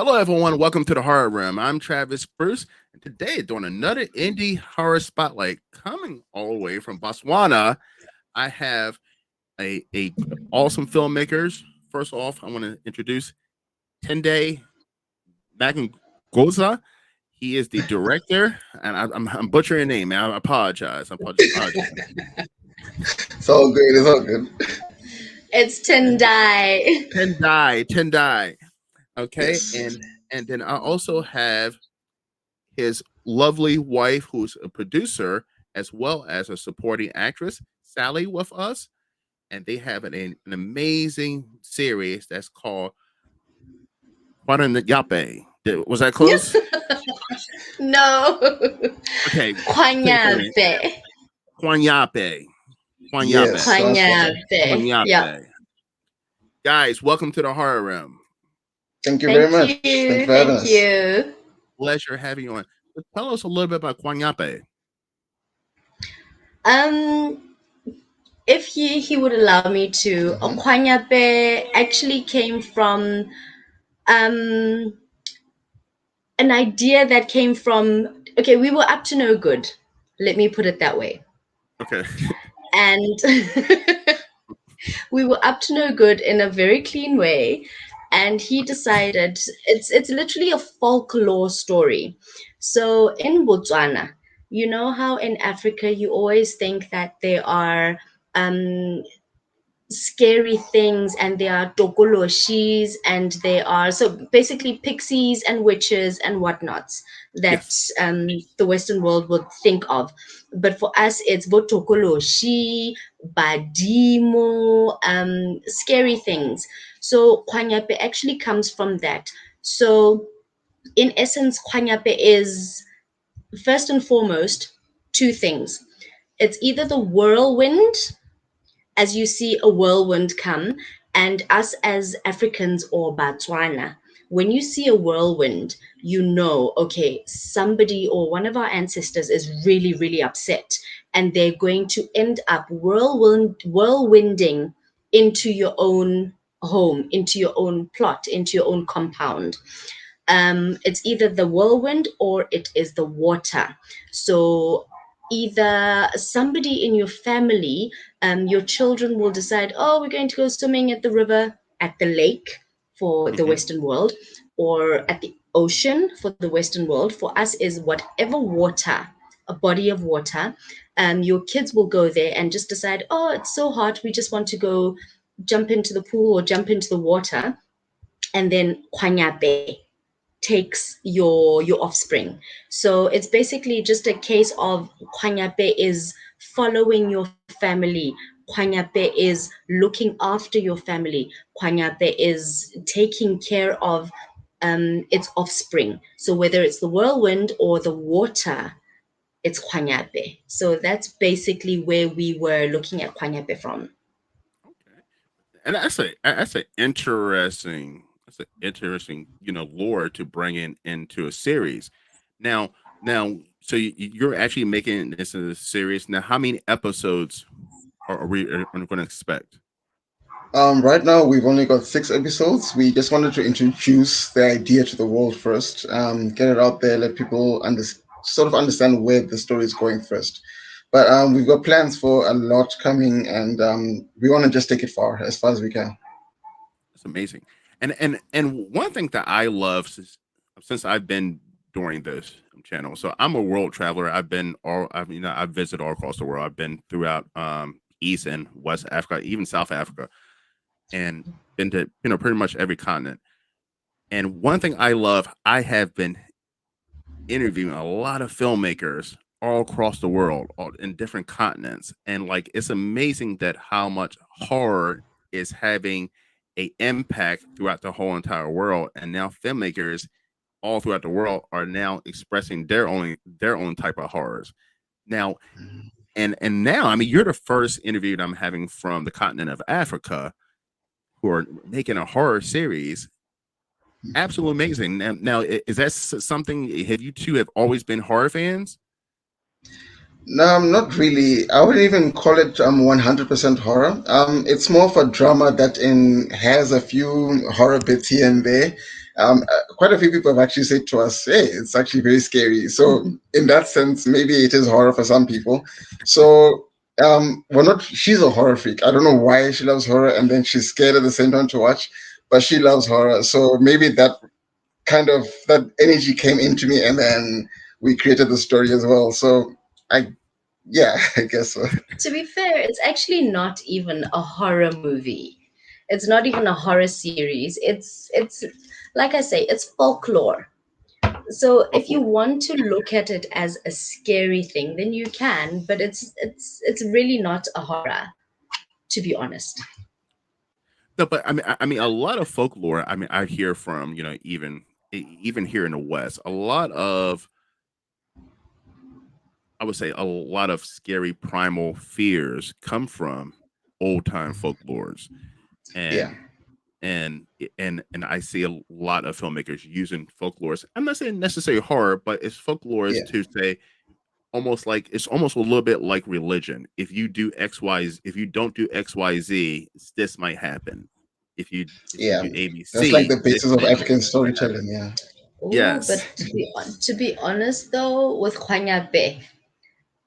Hello, everyone. Welcome to the Horror Room. I'm Travis Bruce, and today, doing another indie horror spotlight coming all the way from Botswana. I have a awesome filmmakers. First off, I want to introduce Tende Magangoza. He is the director, and I'm butchering your name, man. I apologize. I apologize. It's all good. It's all good. It's Tendai. Tendai. Okay, Yes. and then I also have his lovely wife, who's a producer as well as a supporting actress, Sally, with us. And they have an amazing series that's called Kgwanyape. Was that close? No. Okay. Kgwanyape. Kgwanyape. Yes. Kgwanyape. Sounds perfect. Kgwanyape. Yeah. Kgwanyape. Guys, welcome to the Horror Room. Thank you very Thank much. Thank you you. for having Thank us. you. Pleasure having you on. But tell us a little bit about Kgwanyape. Um, if he would allow me to, Kgwanyape actually came from um an idea that came from we were up to no good. Let me put it that way. Okay. And we were up to no good in a very clean way, and he decided it's literally a folklore story. So in Botswana, you know how in Africa you always think that there are um scary things, and there are tokoloshis, and there are so basically pixies and witches and whatnots that Yes. the Western world would think of. But for us, it's botokoloshi, badimo, scary things. So Kwanyape actually comes from that. So in essence, Kwanyape is first and foremost two things. It's either the whirlwind, as you see a whirlwind come, and us as Africans or Botswana, when you see a whirlwind, you know, okay, somebody or one of our ancestors is really, really upset, and they're going to end up whirlwinding into your own home, into your own plot, into your own compound. It's either the whirlwind or it is the water. So either somebody in your family, your children will decide, oh, we're going to go swimming at the river, at the lake for the Hmm. Western world, or at the ocean for the Western world. For us, is whatever water, a body of water. Your kids will go there and just decide, oh, it's so hot, we just want to go jump into the pool or jump into the water. And then Kwanyape takes your offspring. So it's basically just a case of Kwanyape is following your family. Kwanyape is looking after your family. Kwanyape is taking care of its offspring. So whether it's the whirlwind or the water, it's Kwanyape. So that's basically where we were looking at Kwanyape from. Okay. And that's an interesting lore to bring into a series. Now, so you're actually making this a series now. How many episodes are we going to expect? Right now, we've only got 6 episodes. We just wanted to introduce the idea to the world first, get it out there, let people sort of understand where the story is going first. But we've got plans for a lot coming, and we want to just take it as far as we can. It's amazing. And one thing that I love since I've been doing this channel. So I'm a world traveler. I've visited all across the world. I've been throughout East and West Africa, even South Africa, and been to pretty much every continent. And one thing I love, I have been interviewing a lot of filmmakers all across the world, all in different continents, and like it's amazing that how much horror is having a impact throughout the whole entire world, and now filmmakers all throughout the world are now expressing their own type of horrors. Now, and now, I mean, you're the first interview that I'm having from the continent of Africa who are making a horror series. Absolutely amazing. Now, is that something? Have you two have always been horror fans? No, not really. I wouldn't even call it 100% horror. It's more of a drama that has a few horror bits here and there. Quite a few people have actually said to us, "Hey, it's actually very scary." So, Mhm. in that sense, maybe it is horror for some people. So, we're not. She's a horror freak. I don't know why she loves horror, and then she's scared at the same time to watch, but she loves horror. So maybe that energy came into me, and then we created the story as well. So, I, yeah, I guess so. To be fair, it's actually not even a horror movie. It's not even a horror series. It's like I say, it's folklore. So if you Folklore. want to look at it as a scary thing, then you can, but it's really not a horror, to be honest. No, but I mean, a lot of folklore. I mean, I hear from even here in the West, a lot of I would say a lot of scary primal fears come from old time folklores, Yeah, and and I see a lot of filmmakers using folklores. I'm not saying necessarily horror, but it's folklores yeah, to say almost like it's almost a little bit like religion. If you don't do XYZ, this might happen. If you yeah. do That's like ABC, the this basis of might African happen. storytelling. Yeah. Oh, Yes. but to be honest though, with Kgwanyape,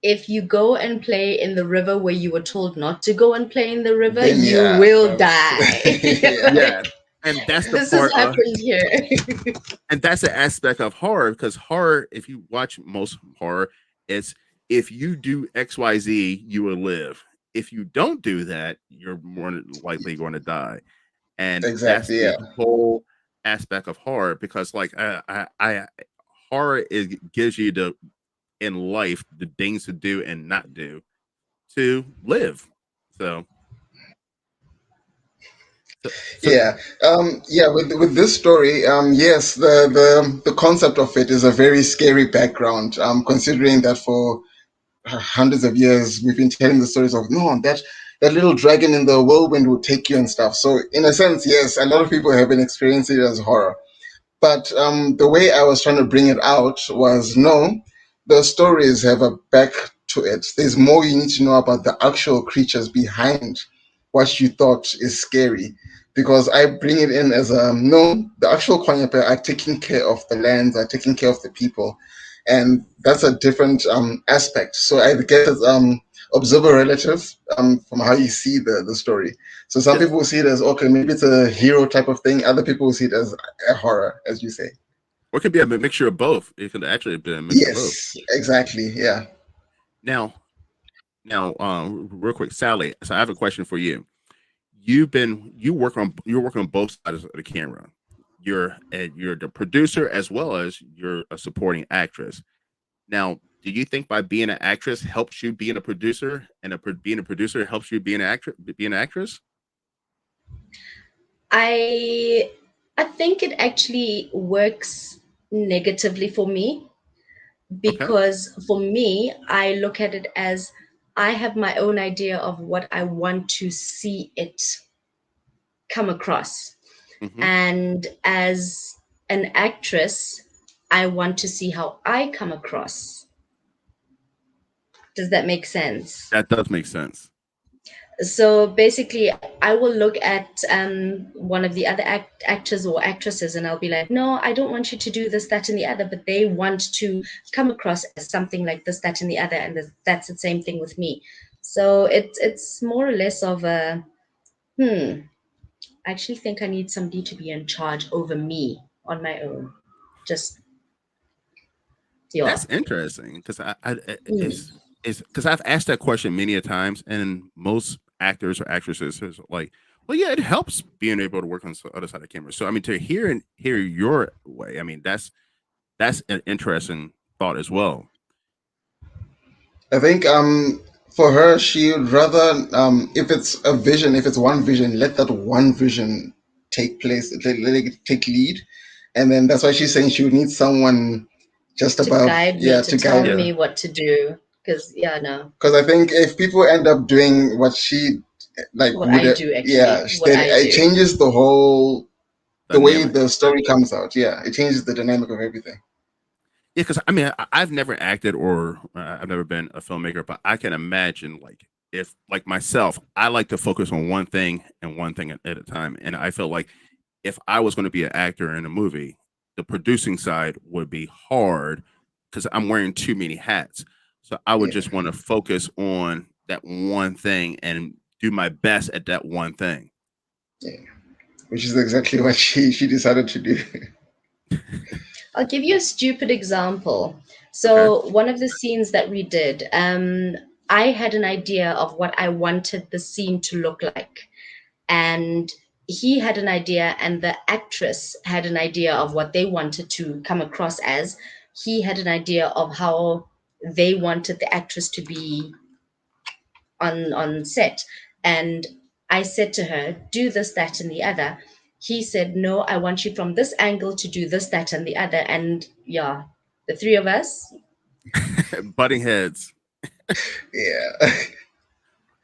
if you go and play in the river where you were told not to go and play in the river, Then you yeah, will die. that's yeah, Yes. Like, And that's the this has part of happened here. and that's the aspect of horror because horror, if you watch most horror, it's if you do XYZ, you will live. If you don't do that, you're more likely going to die. And that's exactly. the Yeah, whole aspect of horror because like horror is gives you the in life the things to do and not do to live. So so yeah, yeah. With this story, yes, the concept of it is a very scary background. Considering that for hundreds of years we've been telling the stories of no that little dragon in the whirlwind will take you and stuff. So in a sense, yes, a lot of people have been experiencing it as horror. But the way I was trying to bring it out was no, the stories have a back to it. There's more you need to know about the actual creatures behind what you thought is scary. Because I bring it in as a no, the actual Kwanyepe are taking care of the lands, are taking care of the people. And that's a different aspect. So I guess it's observer relative from how you see the story. So some yeah, people will see it as okay, maybe it's a hero type of thing. Other people will see it as a horror, as you say. or it could be a mixture of both. It could actually be a mixture of both. Yes, exactly. Yeah. Now, real quick, Sally. So I have a question for you. You're working on both sides of the camera. You're the producer as well as you're a supporting actress. Now, do you think by being an actress helps you being a producer, and being a producer helps you being an actress? Being an actress? I I think it actually works negatively for me Okay. because for me, I look at it as I have my own idea of what I want to see it come across. Hmm. And as an actress, I want to see how I come across. Does that make sense? That does make sense. So basically, I will look at one of the other actors or actresses and I'll be like, no, I don't want you to do this, that, and the other. But they want to come across as something like this, that, and the other. And that's the same thing with me. So it's more or less of a, I actually think I need somebody to be in charge over me on my own. Just, yeah. That's interesting because Hmm. it's because I've asked that question many a times, and most actors or actresses is like, well, yeah, it helps being able to work on the other side of the camera. So I mean, to hear your way, I mean, that's an interesting thought as well. I think for her, she would rather if it's a vision, if it's one vision, let that one vision take place, let it take lead, and then that's why she's saying she would need someone just To above, guide me, yeah, to to tell guide Yeah, her. me what to do. Because, yeah, no, Because I think if people end up doing what she like what would, I do yeah, actually, what then I it do. changes the way dynamic. the story comes out. Yeah, it changes the dynamic of everything. Yeah, because I mean, I've never acted or I've never been a filmmaker, but I can imagine like if like myself, I like to focus on one thing and one thing at a time, and I feel like if I was going to be an actor in a movie, the producing side would be hard because I'm wearing too many hats. So I would Yeah, just want to focus on that one thing and do my best at that one thing. yeah. Which is exactly what she decided to do. I'll give you a stupid example. Okay. So, one of the scenes that we did, I had an idea of what I wanted the scene to look like. And he had an idea, and the actress had an idea of what they wanted to come across as. He had an idea of how they wanted the actress to be on set. And I said to her, do this, that, and the other. He said, no, I want you from this angle to do this, that, and the other. And yeah, the three of us, Butting heads. Yeah.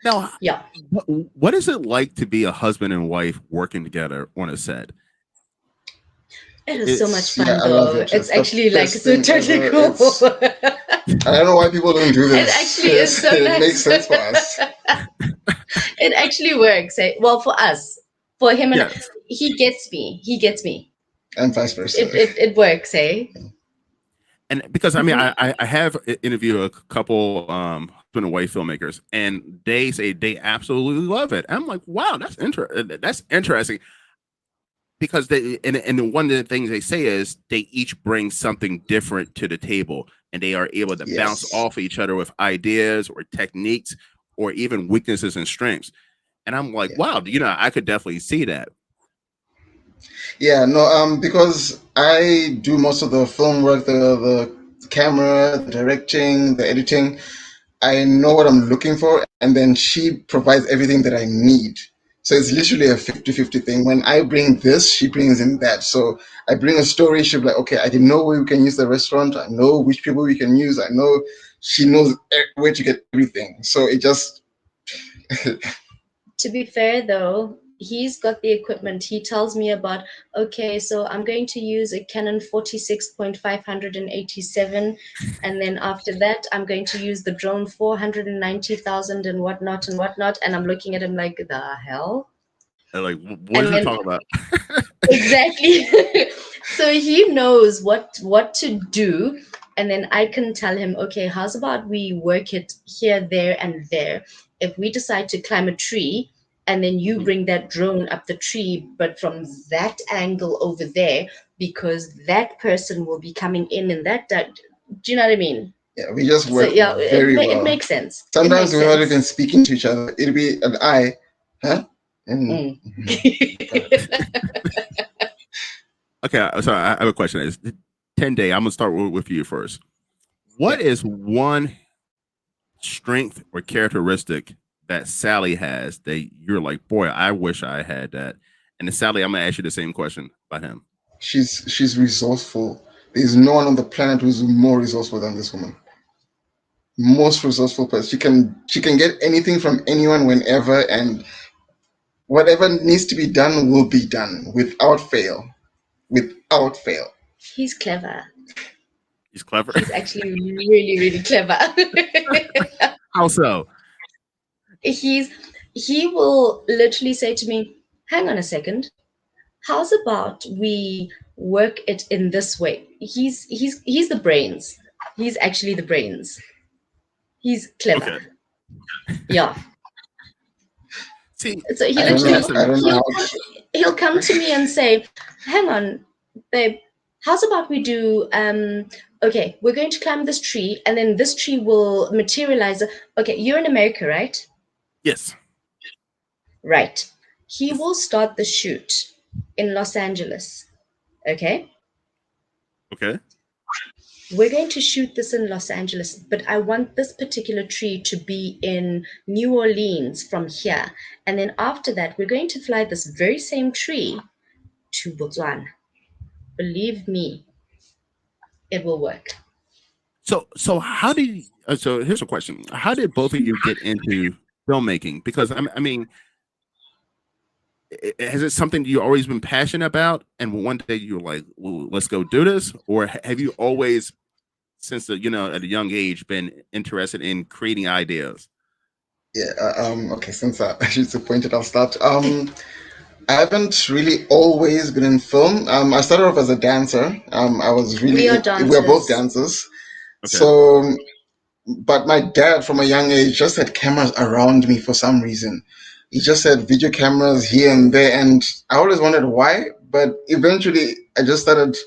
Now, yeah, what is it like to be a husband and wife working together on a set? it is so much Yeah, fun I love though. it. It's It's the actually like best so thing ever. technical. I don't know why people don't do It this. actually is so It makes nice. sense for us It actually works. Eh? Well, for us, for him and Yes. he gets me. He gets me. and vice versa. It works, eh? And because I mean, Hmm. I have interviewed a couple husband and wife filmmakers, and they say they absolutely love it. I'm like, wow, that's interesting because and one of the things they say is they each bring something different to the table, and they are able to bounce Yes. off each other with ideas or techniques or even weaknesses and strengths. And I'm like, Yeah. wow, I could definitely see that. Yeah, no, because I do most of the film work, the camera, the directing, the editing. I know what I'm looking for, and then she provides everything that I need. So it's literally a 50-50 thing. When I bring this, she brings in that. So I bring a story, she'll be like, okay, I didn't know where we can use the restaurant. I know which people we can use. I know she knows where to get everything. So it just, To be fair though, he's got the equipment. He tells me about, okay, so I'm going to use a Canon 46.587, and then after that I'm going to use the drone 490,000 and whatnot and whatnot. And I'm looking at him like, the hell? And like, what And is he then talking about? exactly. So he knows what to do, and then I can tell him, okay, how's about we work it here, there, and there. If we decide to climb a tree, and then you bring that drone up the tree, but from that angle over there, because that person will be coming in that. Do you know what I mean? yeah, we just So work yeah, very it well. makes sense. It Sometimes makes we're not even sense. speaking to each other. It'll be an I, huh? And Mm. Okay, so I have a question. Is 10-day? I'm gonna start with you first. yeah, What is one strength or characteristic that Sally has that you're like, boy, I wish I had that? And then Sally, I'm gonna ask you the same question about him. she's resourceful. There's no one on the planet who's more resourceful than this woman. Most resourceful person. She can get anything from anyone whenever, and whatever needs to be done will be done without fail. Without fail. He's clever. He's clever. He's actually really, really clever. How so? he's he will literally say to me, hang on a second, how's about we work it in this way? He's the brains. He's actually the brains. He's clever. Okay. Yeah. See, So he I don't see, know. literally that's I don't know he'll how. come, he'll come to me and say, hang on, babe, how's about we do okay, we're going to climb this tree, and then this tree will materialize. Okay, you're in America, right? yes. Right. He Yes. will start the shoot in Los Angeles. Okay. Okay. We're going to shoot this in Los Angeles, but I want this particular tree to be in New Orleans from here. And then after that, we're going to fly this very same tree to Botswana. Believe me, it will work. So how did so here's a question. How did both of you get into filmmaking? Because I mean, has it something you always been passionate about, and one day you're like, well, let's go do this, or have you always, since at a young age, been interested in creating ideas? Yeah. Okay. Since she's appointed, I'll start. I haven't really always been in film. I started off as a dancer. I was We are really, we're both dancers. dancers. Okay. So, but my dad from a young age just had cameras around me for some reason. He just had video cameras here and there, and I always wondered why. But eventually, I just started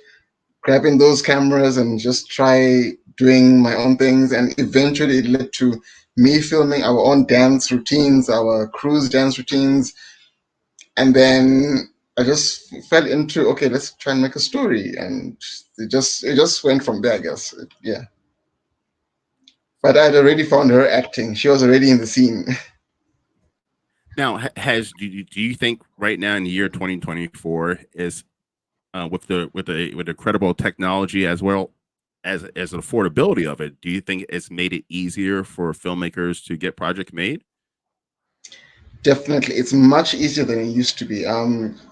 grabbing those cameras and just try doing my own things. And eventually, it led to me filming our own dance routines, our cruise dance routines, and then I just fell into, okay, let's try and make a story, and it just went from there, I guess. Yeah, but I'd already found her acting. She was already in the scene. Now, has do you think right now in the year 2024 is with the credible technology as well as an affordability of it, do you think it's made it easier for filmmakers to get project made? Definitely, it's much easier than it used to be.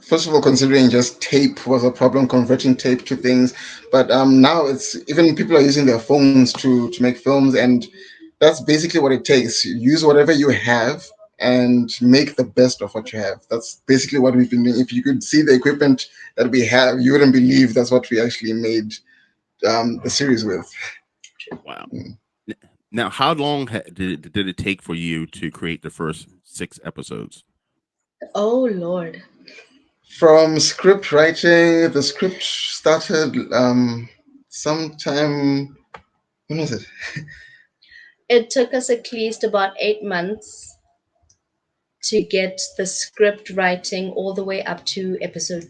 First of all, considering just tape was a problem, converting tape to things, but now it's even people are using their phones to make films, and that's basically what it takes. Use whatever you have and make the best of what you have. That's basically what we've been doing. If you could see the equipment that we have, you wouldn't believe that's what we actually made the series with. Wow. Mm. Now, how long did it take for you to create the first 6 episodes? Oh Lord. From script writing, the script started sometime. When was it? It took us at least about 8 months to get the script writing all the way up to episode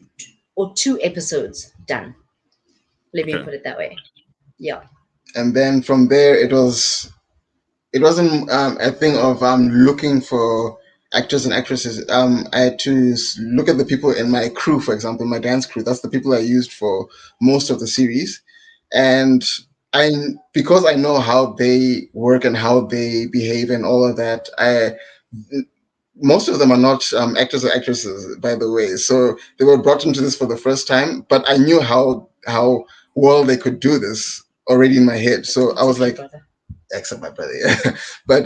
or 2 episodes done. Let me Okay. put it that way. Yeah. And then from there, it wasn't a thing of looking for actors and actresses. I had to look at the people in my crew, for example, my dance crew. That's the people I used for most of the series, and I because I know how they work and how they behave and all of that. I Most of them are not actors or actresses, by the way. So they were brought into this for the first time, but I knew how well they could do this already in my head. So I was Except your like, brother. except my brother, yeah. But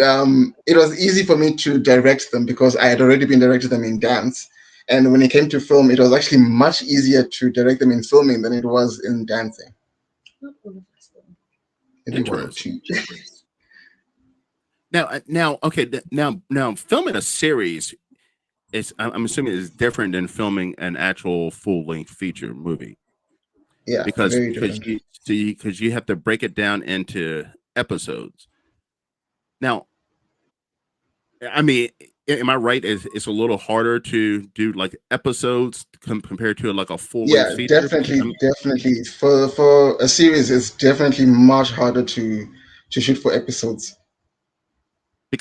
it was easy for me to direct them because I had already been directing them in dance. And when it came to film, it was actually much easier to direct them in filming than it was in dancing. Not all of us though. Maybe one or Interesting. two. Now, okay. Now, filming a series is, I'm assuming, is different than filming an actual full length feature movie Yeah, because very different. you have to break it down into episodes. Now, I mean, am I right? It's a little harder to do like episodes compared to like a full length Yeah, feature because definitely, definitely. For a series, it's definitely much harder to shoot for episodes.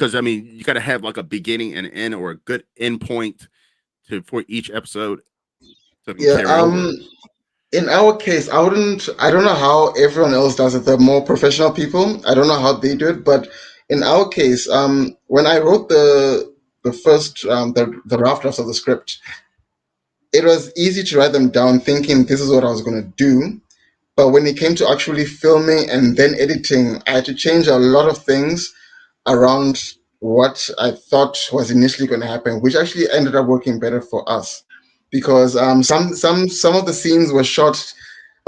I mean you got to have like a beginning and end or a good end point to for each episode so it can Yeah. carry over. In our case, I don't know how everyone else does it. The more professional people, I don't know how they do it, but in our case, when I wrote the first the rough drafts of the script, it was easy to write them down, thinking this is what I was going to do. But when it came to actually filming and then editing, I had to change a lot of things around what I thought was initially going to happen, which actually ended up working better for us because some of the scenes were shot.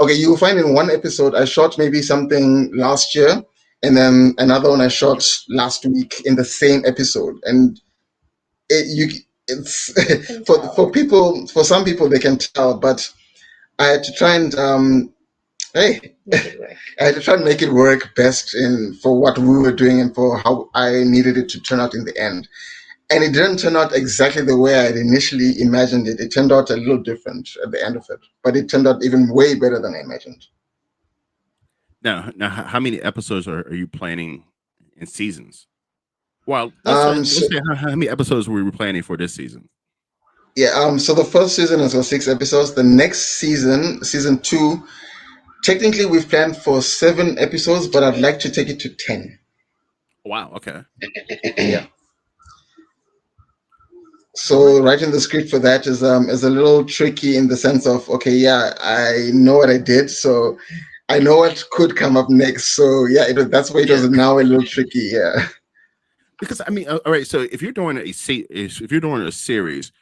Okay, you'll find in one episode I shot maybe something last year, and then another one I shot last week in the same episode, and it's You can for tell. people, for some people they can tell, but I had to try and hey, Make it work. I had to try and make it work best in for what we were doing and for how I needed it to turn out in the end. And it didn't turn out exactly the way I had initially imagined it. It turned out a little different at the end of it, but it turned out even way better than I imagined. Now, how many episodes are you planning in seasons? Well, So let's say how many episodes were we planning for this season? yeah, so the first season has got 6 episodes. The next season, season two, technically we've planned for 7 episodes, but I'd like to take it to 10. Wow. Okay. Yeah. All right. So writing the script for that is a little tricky in the sense of, okay, yeah, I know what I did, so I know what could come up next. So yeah, that's why it Yeah. was now a little tricky. Yeah. Because I mean, all right. So if you're doing a series,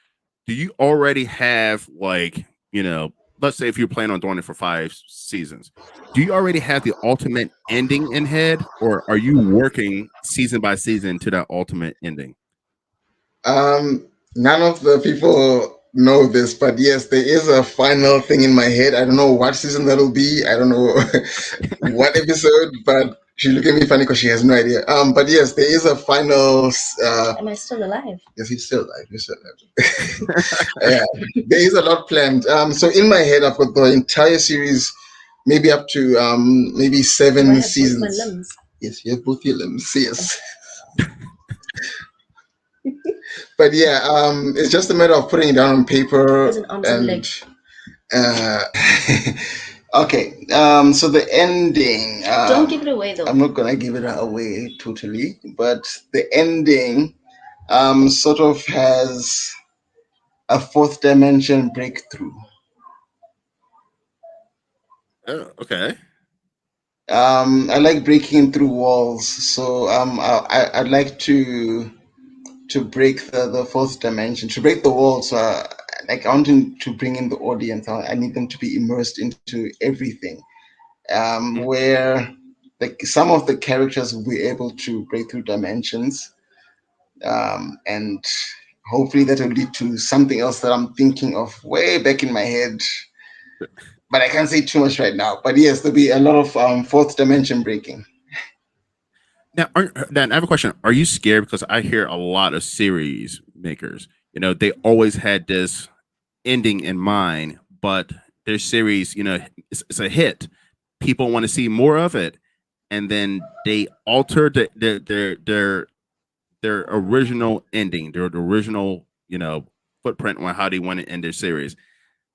do you already have like, let's say if you're planning on doing it for 5 seasons, do you already have the ultimate ending in head, or are you working season by season to that ultimate ending? None of the people know this, but yes, there is a final thing in my head. I don't know what season that'll be. I don't know what episode, but she look at me funny because she has no idea. But yes, there is a final. Am I still alive? Yes, he's still alive. He's still alive. Yeah, there is a lot planned. So in my head, I've got the entire series, maybe up to maybe Do I seven have both my seasons. limbs? Yes, you have both your limbs. Yes. But yeah, it's just a matter of putting it down on paper There's an arms and and legs. uh, okay. So the ending. Don't give it away though. I'm not gonna give it away totally, but the ending sort of has a fourth dimension breakthrough. Oh, okay. I like breaking through walls, so I'd like to break the fourth dimension, to break the walls. Like I want to bring in the audience. I need them to be immersed into everything. Mhm. Where like some of the characters will be able to break through dimensions, and hopefully that will lead to something else that I'm thinking of way back in my head. But I can't say too much right now. But yes, there'll be a lot of fourth dimension breaking. Now, I have a question. Are you scared? Because I hear a lot of series makers, they always had this ending in mind, but their series, it's a hit. People want to see more of it, and then they alter their original ending, their original, footprint on how they want to end their series,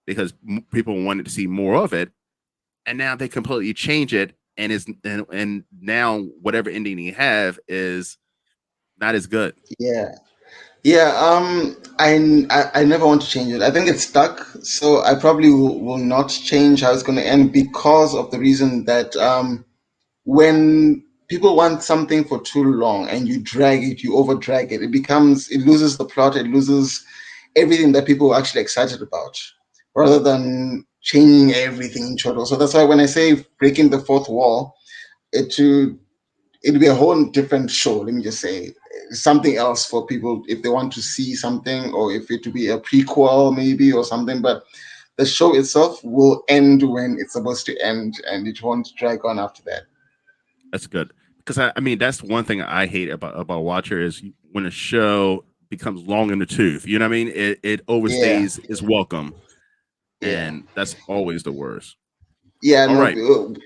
because people wanted to see more of it, and now they completely change it, and now whatever ending you have is not as good. Yeah. Yeah, I never want to change it. I think it's stuck, so I probably will not change how it's going to end because of the reason that when people want something for too long and you drag it, you over drag it, it loses the plot, it loses everything that people are actually excited about, rather than changing everything in total. So that's why when I say breaking the fourth wall, it to it'll be a whole different show. Let me just say something else for people if they want to see something, or if it to be a prequel maybe or something. But the show itself will end when it's supposed to end, and it won't drag on after that. That's good, because I mean that's one thing I hate about Watcher is when a show becomes long in the tooth. You know what I mean? It Yeah, overstays its welcome, yeah. and that's always the worst. Yeah, All no, right.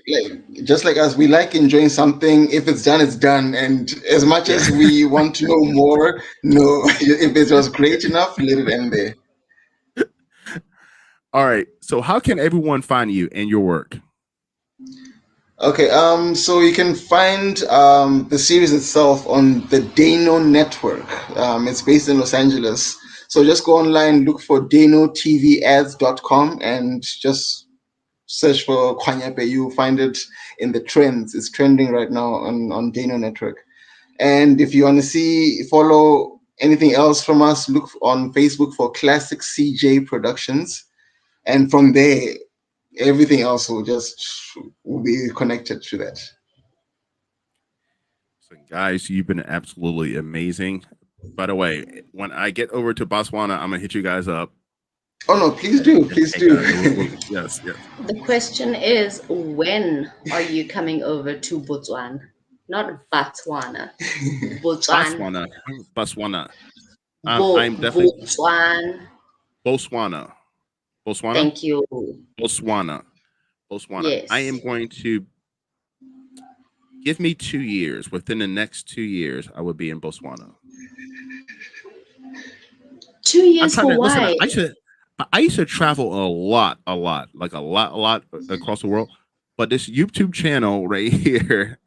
like just like us, we like enjoying something. If it's done, it's done. And as much Yeah. as we want to know more, no, if it was great enough, let it end there. All right. So how can everyone find you and your work? Okay, so you can find the series itself on the Dano Network. It's based in Los Angeles. So just go online, look for DanoTVAds.com, and just search for Kgwanyape. You'll find it in the trends. It's trending right now on Dano Network. And if you want to follow anything else from us, look on Facebook for Classic CJ Productions. And from there, everything else will be connected to that. So guys, you've been absolutely amazing. By the way, when I get over to Botswana, I'm gonna hit you guys up Oh no, please do, and please hang do. out. Yes, yes. The question is, when are you coming over to Botswana? Not Botswana. Botswana. Botswana, Botswana. I'm definitely Botswana. Botswana, Botswana, Thank you. Botswana, Botswana. I am Yes. going to give me 2 years. Within the next 2 years, I will be in Botswana. I'm2 years trying for to listen. why? I used to travel a lot, like a lot across the world. But this YouTube channel right here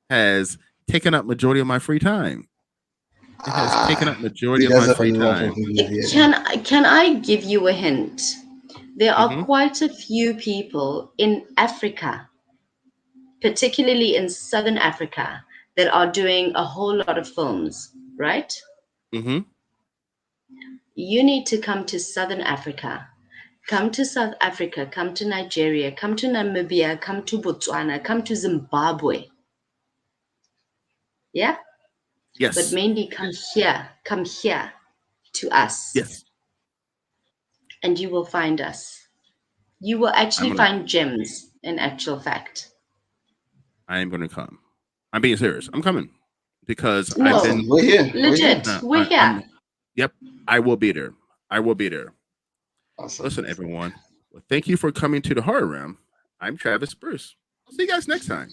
has taken up majority of my free time. It has taken Ah, up majority he of does my have a free lot of time. movies, yeah. Can I give you a hint? There are Mm-hmm. quite a few people in Africa, particularly in Southern Africa, that are doing a whole lot of films, right? Mm-hmm. You need to come to Southern Africa. Come to South Africa, come to Nigeria, come to Namibia, come to Botswana, come to Zimbabwe. Yeah? But Yes. mainly come here to us, Yes. and you will find us. You will actually find gems in actual fact. I am gonna come. I'm being serious. I'm coming because I've No, Awesome. been. We're here. We're here. legit, No, we're I'm. here. Yep. I will be there. I will be there. Awesome. Listen, everyone. Well, thank you for coming to the Horror Room. I'm Travis Bruce. I'll see you guys next time.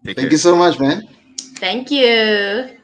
Take Thank you care. so much, man. Thank you.